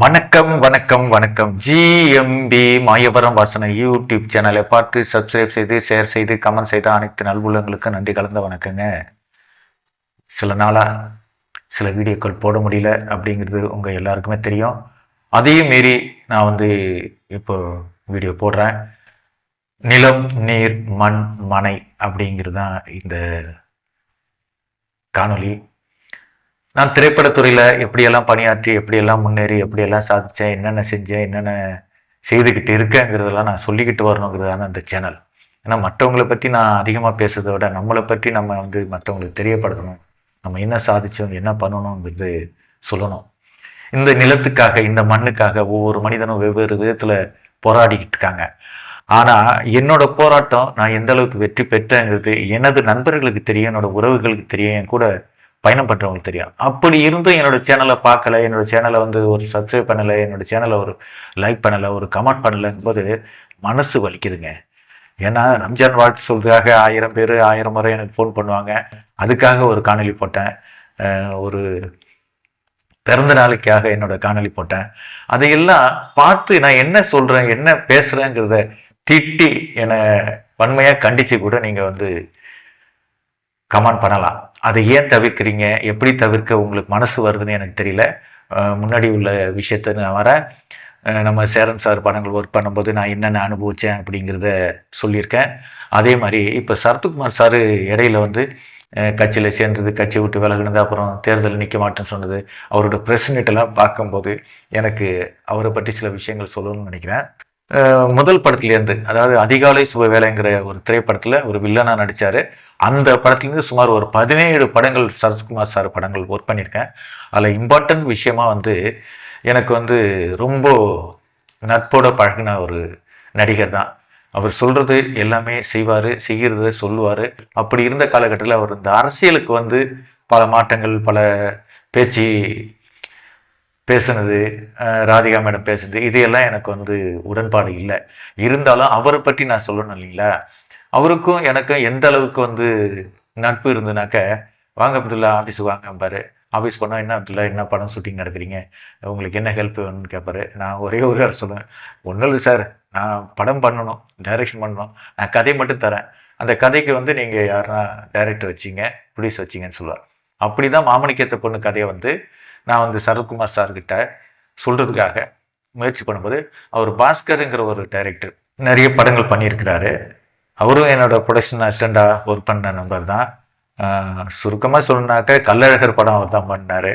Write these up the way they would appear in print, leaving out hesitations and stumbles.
வணக்கம் வணக்கம் வணக்கம். ஜிஎம்பி மாயவரம் வாசனை யூடியூப் சேனலை பார்த்து சப்ஸ்கிரைப் செய்து ஷேர் செய்து கமெண்ட் செய்த அனைத்து நல்வுள்ளங்களுக்கு நன்றி கலந்த வணக்கங்க. சில நாளாக சில வீடியோக்கள் போட முடியல அப்படிங்கிறது உங்கள் எல்லாருக்குமே தெரியும். அதையும் மீறி நான் இப்போ வீடியோ போடுறேன். நிலம் நீர் மண் மனை அப்படிங்கிறது தான் இந்த காணொளி. நான் திரைப்படத்துறையில் எப்படியெல்லாம் பணியாற்றி எப்படியெல்லாம் முன்னேறி எப்படியெல்லாம் சாதித்தேன், என்னென்ன செஞ்சேன், என்னென்ன செய்துக்கிட்டு இருக்கேங்கிறதெல்லாம் நான் சொல்லிக்கிட்டு வரணுங்கிறது தான் அந்த சேனல். ஏன்னா மற்றவங்களை பற்றி நான் அதிகமாக பேசுறதை விட நம்மளை பற்றி நம்ம மற்றவங்களுக்கு தெரியப்படுத்தணும். நம்ம என்ன சாதித்தோம், என்ன பண்ணணுங்கிறது சொல்லணும். இந்த நிலத்துக்காக இந்த மண்ணுக்காக ஒவ்வொரு மனிதனும் வெவ்வேறு விதத்தில் போராடிக்கிட்டு இருக்காங்க. ஆனால் என்னோட போராட்டம் நான் எந்த அளவுக்கு வெற்றி பெற்றேங்கிறது எனது நண்பர்களுக்கு தெரியும், என்னோட உறவுகளுக்கு தெரியும், என் கூட பயணம் பண்ணுறவங்களுக்கு தெரியும். அப்படி இருந்தும் என்னோட சேனலை பார்க்கல, என்னோட சேனலை ஒரு சப்ஸ்கிரைப் பண்ணலை, என்னோட சேனலை ஒரு லைக் பண்ணலை, ஒரு கமெண்ட் பண்ணலைங்கும் போது மனசு வலிக்குதுங்க. ஏன்னா ரம்ஜான் வாழ்த்து சொல்றதுக்காக 1000 பேர் 1000 முறை எனக்கு ஃபோன் பண்ணுவாங்க. அதுக்காக ஒரு காணொலி போட்டேன். ஒரு பிறந்த நாளைக்காக என்னோட காணொலி போட்டேன். அதையெல்லாம் பார்த்து நான் என்ன சொல்கிறேன், என்ன பேசுகிறேங்கிறத திட்டி என்னை வன்மையாக கண்டித்து கூட நீங்கள் கமெண்ட் பண்ணலாம். அதை ஏன் தவிர்க்கிறீங்க, எப்படி தவிர்க்க உங்களுக்கு மனசு வருதுன்னு எனக்கு தெரியல. முன்னாடி உள்ள விஷயத்த நான் வரேன். நம்ம சேரன் சார் படங்கள் ஒர்க் பண்ணும்போது நான் என்னென்ன அனுபவித்தேன் அப்படிங்கிறத சொல்லியிருக்கேன். அதே மாதிரி இப்போ சரத்குமார் சார் இடையில கட்சியில் சேர்ந்தது, கட்சி விட்டு விலகினது, அப்புறம் தேர்தல் நிற்க மாட்டேன்னு சொன்னது, அவரோட ப்ரெஸ் மீட்டெல்லாம் பார்க்கும்போது எனக்கு அவரை பற்றி சில விஷயங்கள் சொல்லணும்னு நினைக்கிறேன். முதல் படத்துலேருந்து, அதாவது அதிகாலை சுப வேலைங்கிற ஒரு திரைப்படத்தில் ஒரு வில்லனாக நடித்தார். அந்த படத்துலேருந்து சுமார் ஒரு 17 படங்கள் சரத்குமார் சார் படங்கள் ஒர்க் பண்ணியிருக்கேன். அதில் இம்பார்ட்டன்ட் விஷயமா எனக்கு ரொம்ப நட்போட பழகின ஒரு நடிகர் தான். அவர் சொல்கிறது எல்லாமே செய்வார், செய்கிறத சொல்லுவார். அப்படி இருந்த காலகட்டத்தில் அவர் இந்த அரசியலுக்கு பல மாற்றங்கள், பல பேச்சு பேசுனது, ராதிகா மேடம் பேசுனது, இதையெல்லாம் எனக்கு உடன்பாடு இல்லை. இருந்தாலும் அவரை பற்றி நான் சொல்லணும் இல்லைங்களா. அவருக்கும் எனக்கும் எந்த அளவுக்கு நட்பு இருந்துனாக்க, வாங்க அப்துல்லா ஆஃபீஸுக்கு வாங்கப்பாரு. ஆஃபீஸ் போனால் என்ன அப்துல்லா, என்ன படம் ஷூட்டிங் நடக்கிறீங்க, உங்களுக்கு என்ன ஹெல்ப் வேணும்னு கேட்பாரு. நான் ஒரே ஒரு ஆள் சொல்லுவேன், ஒன்றும் இல்லை சார், நான் படம் பண்ணணும், டைரக்ஷன் பண்ணணும், நான் கதை மட்டும் தரேன், அந்த கதைக்கு நீங்கள் யாருன்னா டைரக்டர் வச்சிங்க, ப்ரொடியூஸ் வச்சிங்கன்னு சொல்லுவார். அப்படி தான் மாமணிக்கேத்த பொண்ணு கதையை நான் சரத்குமார் சார்கிட்ட சொல்கிறதுக்காக முயற்சி பண்ணும்போது, அவர் பாஸ்கருங்கிற ஒரு டைரக்டர் நிறைய படங்கள் பண்ணியிருக்கிறாரு. அவரும் என்னோட ப்ரொடக்ஷன் அசிஸ்டண்டாக ஒர்க் பண்ண நம்பர் தான். சுருக்கமாக சொல்லணுனாக்க கள்ளழகர் படம் அவர் தான் பண்ணார்.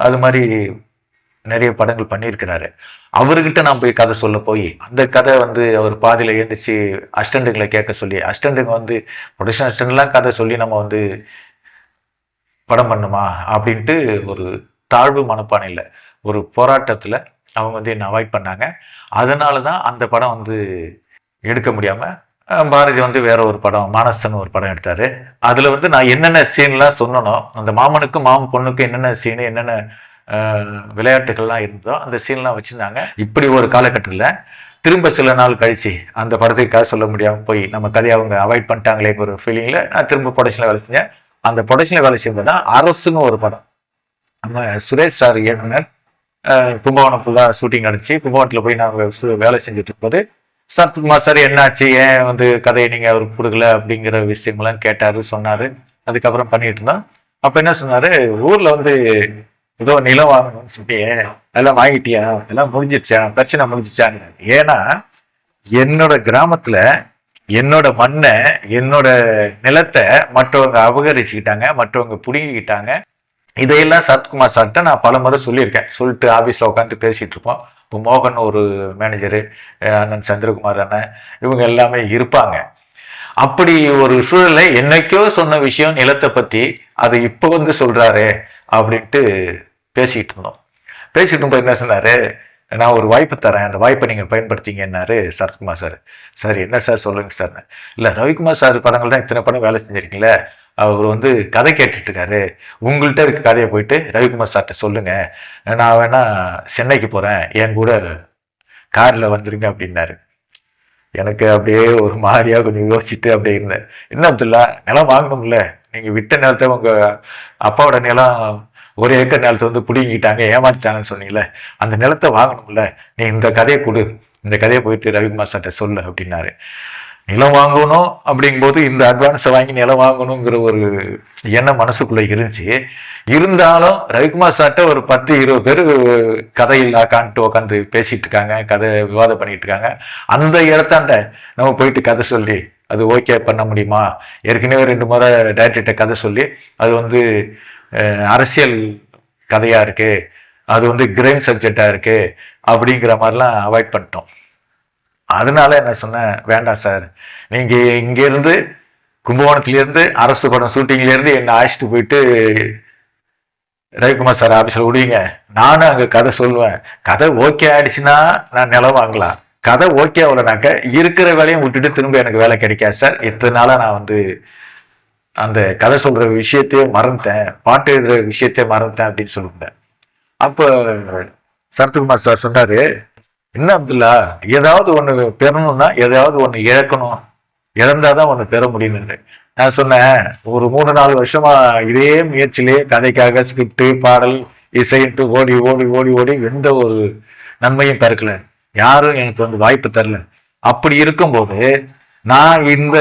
அது மாதிரி நிறைய படங்கள் பண்ணியிருக்கிறாரு. அவர்கிட்ட நான் போய் கதை சொல்ல போய் அந்த கதை அவர் பாதியில் எழுந்திரிச்சு அசிஸ்டண்ட்டுங்களை கேட்க சொல்லி, அசிஸ்டண்ட்டுங்க ப்ரொடக்ஷன் அசிஸ்டண்ட்லாம் கதை சொல்லி நம்ம படம் பண்ணுமா அப்படின்ட்டு ஒரு தாழ்வு மனப்பானையில் ஒரு போராட்டத்தில் அவங்க என்னை அவாய்ட் பண்ணாங்க. அதனால தான் அந்த படம் எடுக்க முடியாமல் பாரதி வேற ஒரு படம் மானசன் ஒரு படம் எடுத்தார். அதில் நான் என்னென்ன சீன்லாம் சொன்னனோ, அந்த மாமனுக்கும் மாமன் பொண்ணுக்கும் என்னென்ன சீனு, என்னென்ன விளையாட்டுகள்லாம் இருந்ததோ அந்த சீன்லாம் வச்சுருந்தாங்க. இப்படி ஒரு காலகட்டத்தில் திரும்ப சில நாள் கழிச்சு அந்த படத்துக்கு கதை சொல்ல முடியாமல் போய் நம்ம கதையை அவங்க அவாய்ட் பண்ணிட்டாங்களேங்கிற ஒரு ஃபீலிங்கில் நான் திரும்ப ப்ரொடக்ஷனில் வேலை செஞ்சேன். அந்த ப்ரொடக்ஷனில் வேலை செய்யும்போது தான் அரசுன்னு ஒரு படம், நம்ம சுரேஷ் சார் இயக்குனர், கும்பகோணம் ஃபுல்லாக ஷூட்டிங் அடிச்சு கும்பகோணத்தில் போய் நாங்கள் வேலை செஞ்சுட்டு இருக்கும்போது சரத்குமார் சார் என்னாச்சு, ஏன் கதையை நீங்கள் அவருக்கு கொடுக்கல அப்படிங்கிற விஷயங்கள்லாம் கேட்டார், சொன்னார். அதுக்கப்புறம் பண்ணிட்டு இருந்தோம். அப்போ என்ன சொன்னார், ஊரில் ஏதோ நிலம் வாங்கணும்னு சொல்லியே, அதெல்லாம் வாங்கிட்டியா, எல்லாம் முடிஞ்சிடுச்சா, பிரச்சனை முடிஞ்சிச்சாங்க. ஏன்னா என்னோட கிராமத்தில் என்னோட மண்ணை, என்னோட நிலத்தை மற்றவங்க அபகரிச்சுக்கிட்டாங்க, மற்றவங்க பிடுங்கிக்கிட்டாங்க. இதையெல்லாம் சரத்குமார் சார்கிட்ட நான் பல முறை சொல்லியிருக்கேன். சொல்லிட்டு ஆஃபீஸில் உட்காந்து பேசிகிட்டு இருப்போம். இப்போ மோகன் ஒரு மேனேஜரு, அண்ணன் சந்திரகுமார் அண்ணன், இவங்க எல்லாமே இருப்பாங்க. அப்படி ஒரு சூழலில் என்னைக்கோ சொன்ன விஷயம் நிலத்தை பற்றி அதை இப்போ சொல்கிறாரு அப்படின்ட்டு பேசிகிட்டு இருந்தோம். பேசிகிட்டு இருக்கும்போது என்ன சொன்னார், நான் ஒரு வாய்ப்பு தரேன், அந்த வாய்ப்பை நீங்கள் பயன்படுத்திங்கன்னாரு சரத்குமார் சார். சார் என்ன சார் சொல்லுங்கள் சார். இல்லை, ரவிக்குமார் சார் படங்கள் தான் இத்தனை படம் வேலை செஞ்சுருக்கீங்களே, அவர் கதை கேட்டுட்ருக்காரு, உங்கள்கிட்ட இருக்க கதையை போயிட்டு ரவிக்குமார் சார்கிட்ட சொல்லுங்கள், நான் வேணா சென்னைக்கு போகிறேன், என் கூட காரில் வந்துருங்க அப்படின்னாரு. எனக்கு அப்படியே ஒரு மாதிரியாக கொஞ்சம் யோசிச்சுட்டு அப்படியே இருந்தேன். என்ன அப்துல்லா, நிலம் வாங்கணும்ல, நீங்கள் விட்ட நிலத்தை உங்கள் அப்பாவோட நிலம் ஒரு ஏக்கர் நிலத்தை வந்து பிடிங்கிட்டாங்க, ஏமாத்திட்டாங்கன்னு சொன்னீங்களே, அந்த நிலத்தை வாங்கணும்ல, நீ இந்த கதையை கொடு, இந்த கதையை போயிட்டு ரவிக்குமார் சார்ட்ட சொல்லு அப்படின்னாரு. நிலம் வாங்கணும் அப்படிங்கும்போது இந்த அட்வான்ஸை வாங்கி நிலம் வாங்கணுங்கிற ஒரு எண்ணம் மனசுக்குள்ள இருந்துச்சு. இருந்தாலும் ரவிக்குமார் சார்ட்ட ஒரு 10-20 பேர் கதையில்லா கான்ட்டு உட்காந்து பேசிட்டு இருக்காங்க, கதை விவாதம் பண்ணிட்டு இருக்காங்க. அந்த இடத்தாண்ட நம்ம போயிட்டு கதை சொல்லி அது ஓகே பண்ண முடியுமா? ஏற்கனவே 2 முறை டைரக்டர்கிட்ட கதை சொல்லி அது வந்து அரசியல் கதையா இருக்கு, அது வந்து கிரைம் சப்ஜெக்டா இருக்கு அப்படிங்கிற மாதிரிலாம் அவாய்ட் பண்ணிட்டோம். அதனால என்ன சொன்னேன், வேண்டாம் சார், நீங்க இங்கேருந்து கும்பகோணத்திலேருந்து அரசு படம் ஷூட்டிங்லேருந்து என்னை அழைச்சிட்டு போயிட்டு ரவிக்குமார் சார் ஆஃபீஸில் விடுவீங்க, நானும் அங்கே கதை சொல்லுவேன். கதை ஓகே ஆயிடுச்சுன்னா நான் நிலம் வாங்கலாம், கதை ஓகே ஆகலைனாக்க இருக்கிற வேலையும் விட்டுட்டு திரும்ப எனக்கு வேலை கிடைக்காது சார். இத்தனை நாளாக நான் வந்து அந்த கதை சொல்கிற விஷயத்தையே மறந்துட்டேன், பாட்டு எழுதுகிற விஷயத்தையே மறந்துட்டேன் அப்படின்னு சொல்லிட்டேன். அப்போ சரத்குமார் சார் சொன்னார், என்ன அப்துல்லா, ஏதாவது ஒன்று பெறணும்னா எதாவது ஒன்று இழக்கணும், இழந்தாதான் ஒன்று பெற முடியும்னு. நான் சொன்னேன், ஒரு 3-4 வருஷமா இதே முயற்சியிலே கதைக்காக ஸ்கிரிப்டு பாடல் இசைன்ட்டு ஓடி ஓடி ஓடி ஓடி எந்த ஒரு நன்மையும் பெறக்கல, யாரும் எனக்கு வந்து வாய்ப்பு தரல. அப்படி இருக்கும்போது நான் இந்த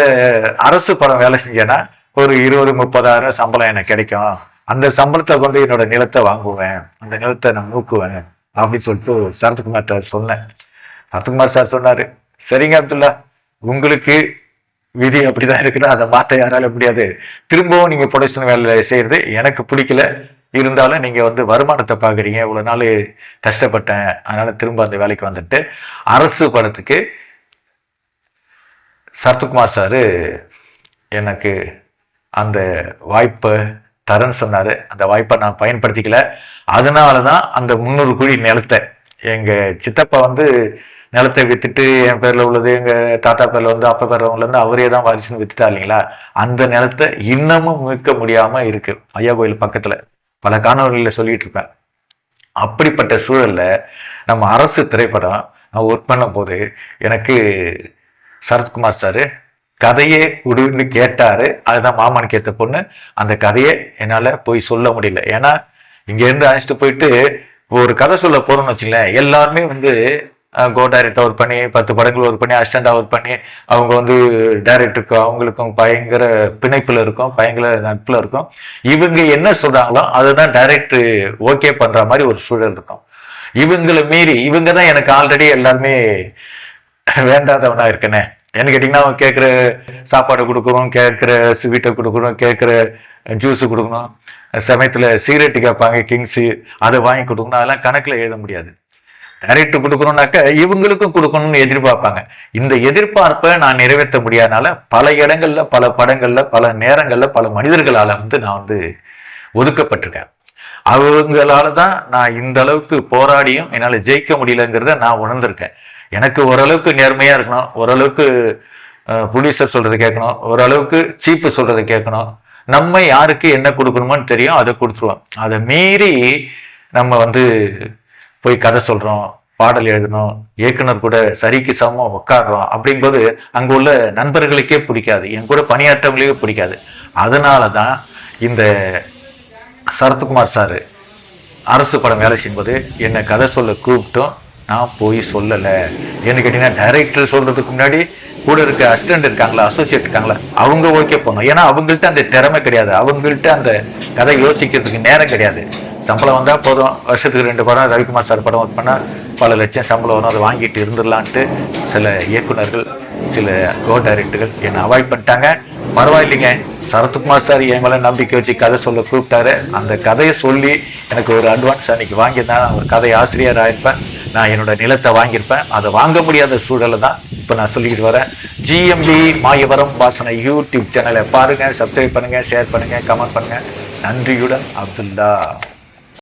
அரசு படம் வேலை செஞ்சேன்னா ஒரு 20-30 சம்பளம் எனக்கு கிடைக்கும், அந்த சம்பளத்தை கொண்டு என்னோட நிலத்தை வாங்குவேன், அந்த நிலத்தை நான் நூக்குவேன் அப்படின்னு சொல்லிட்டு சரத்குமார் சொன்னேன். சரத்குமார் சார் சொன்னாரு, சரிங்க அப்துல்லா, உங்களுக்கு விதி அப்படிதான் இருக்குன்னா அதை மாற்ற யாரால முடியாது, திரும்பவும் நீங்க ப்ரொடக்ஷன் வேலை செய்யறது எனக்கு பிடிக்கல, இருந்தாலும் நீங்க வந்து வருமானத்தை பாக்குறீங்க, இவ்வளவு நாள் கஷ்டப்பட்டேன், அதனால திரும்ப அந்த வேலைக்கு வந்துட்டு அரசு படத்துக்கு சரத்குமார் சாரு எனக்கு அந்த வாய்ப்பை தரேன்னு சொன்னாரு. அந்த வாய்ப்பை நான் பயன்படுத்திக்கல. அதனாலதான் அந்த 300 குழி நிலத்தை எங்க சித்தப்பா வந்து நிலத்தை வித்துட்டு என் பேர்ல உள்ளது எங்க தாத்தா பேர்ல வந்து அப்பா பேர்ல இருந்து அவரே தான் வாரிசுன்னு வித்துட்டா இல்லைங்களா, அந்த நிலத்தை இன்னமும் மீட்க முடியாம இருக்கு. ஐயா கோயில் பக்கத்துல பல காணொலியில சொல்லிட்டு இருப்பேன். அப்படிப்பட்ட சூழல்ல நம்ம அரசு திரைப்படம் நான் ஒர்க் பண்ணும் போது எனக்கு சரத்குமார் சாரு கதையே கொடுன்னு கேட்டாரு. அதுதான் மாமனுக்கு ஏத்த பொண்ணு. அந்த கதையை என்னால போய் சொல்ல முடியல. ஏன்னா இங்க இருந்து அழைச்சிட்டு போயிட்டு ஒரு கதை சொல்ல போறோம்னு வச்சுங்களேன், எல்லாருமே வந்து கோ டைரக்டர் ஒர்க் பண்ணி 10 படங்கள் ஒர்க் பண்ணி அசிஸ்டண்டா ஒர்க் பண்ணி அவங்க வந்து டைரக்டருக்கு அவங்களுக்கும் பயங்கர பிணைப்புல இருக்கும், பயங்கர நட்புல இருக்கும். இவங்க என்ன சொல்றாங்களோ அதுதான் டைரக்டர் ஓகே பண்ற மாதிரி ஒரு சூழல் இருக்கும். இவங்களை மீறி இவங்க தான் எனக்கு ஆல்ரெடி எல்லாருமே வேண்டாதவனா இருக்கனே. என்ன கேட்டீங்கன்னா, அவன் கேட்குற சாப்பாடு கொடுக்கணும், கேட்குற ஸ்வீட்டை கொடுக்கணும், கேட்குற ஜூஸு கொடுக்கணும், சமயத்தில் சிகரெட்டு கேட்பாங்க கிங்ஸு, அதை வாங்கி கொடுக்கணும், அதெல்லாம் கணக்கில் எழுத முடியாது. டைரக்டர் கொடுக்கணும்னாக்க இவங்களுக்கும் கொடுக்கணும்னு எதிர்பார்ப்பாங்க. இந்த எதிர்பார்ப்பை நான் நிறைவேற்ற முடியாதனால பல இடங்கள்ல, பல படங்கள்ல, பல நேரங்கள்ல, பல மனிதர்களால வந்து நான் வந்து ஒதுக்கப்பட்டிருக்கேன். அவங்களால தான் நான் இந்த அளவுக்கு போராடியும் என்னால் ஜெயிக்க முடியலங்கிறத நான் உணர்ந்திருக்கேன். எனக்கு ஓரளவுக்கு நேர்மையா இருக்கணும், ஓரளவுக்கு ப்ரொடியூசர் சொல்றதை கேட்கணும், ஓரளவுக்கு சீப்பு சொல்றதை கேட்கணும், நம்ம யாருக்கு என்ன கொடுக்கணுமோன்னு தெரியும், அதை கொடுத்துருவோம். அதை மீறி நம்ம வந்து போய் கதை சொல்றோம், பாடல் எழுதணும், இயக்குனர் கூட சரிக்கு சமம் உட்காடுறோம் அப்படிங்கும்போது அங்க உள்ள நண்பர்களுக்கே பிடிக்காது, என் கூட பணியாற்றவங்களுக்கே பிடிக்காது. அதனால தான் இந்த சரத்குமார் சாரு அரசு படம் வேலை செய்யும்போது என்னை கதை சொல்ல கூப்பிட்டோம், நான் போய் சொல்லலை. ஏன்னு கேட்டீங்கன்னா, டைரக்டர் சொல்றதுக்கு முன்னாடி கூட இருக்க அசிஸ்டன்ட் இருக்காங்களா, அசோசியேட் இருக்காங்களா, அவங்க ஓகே பண்ணணும். ஏன்னா அவங்கள்ட்ட அந்த திறமை கிடையாது, அவங்கள்ட்ட அந்த கதை யோசிக்கிறதுக்கு நேரம் கிடையாது. சம்பளம் வந்தா போதும், வருஷத்துக்கு 2 படம் ரவிக்குமார் சார் படம் ஒர்க் பண்ணா பல லட்சம் சம்பளம் வரும், அதை வாங்கிட்டு இருந்துடலான்ட்டு சில இயக்குனர்கள், சில கோ டைரக்டர்கள் என்னை அவாய்ட் பண்ணிட்டாங்க. பரவாயில்லைங்க, சரத்குமார் சார் என் மேலே நம்பிக்கை வச்சு கதை சொல்ல கூப்பிட்டாரு. அந்த கதையை சொல்லி எனக்கு ஒரு அட்வான்ஸ் அன்னைக்கு வாங்கியிருந்தேன், நான் ஒரு கதை ஆசிரியர் ஆயிருப்பேன், நான் என்னோட நிலத்தை வாங்கியிருப்பேன். அதை வாங்க முடியாத சூழலை தான் இப்போ நான் சொல்லிக்கிட்டு வரேன். ஜிஎம்பி மாயவரம் வாசனை யூடியூப் சேனலை பாருங்க, சப்ஸ்கிரைப் பண்ணுங்க, ஷேர் பண்ணுங்க, கமெண்ட் பண்ணுங்க. நன்றியுடன் அப்துல்லா.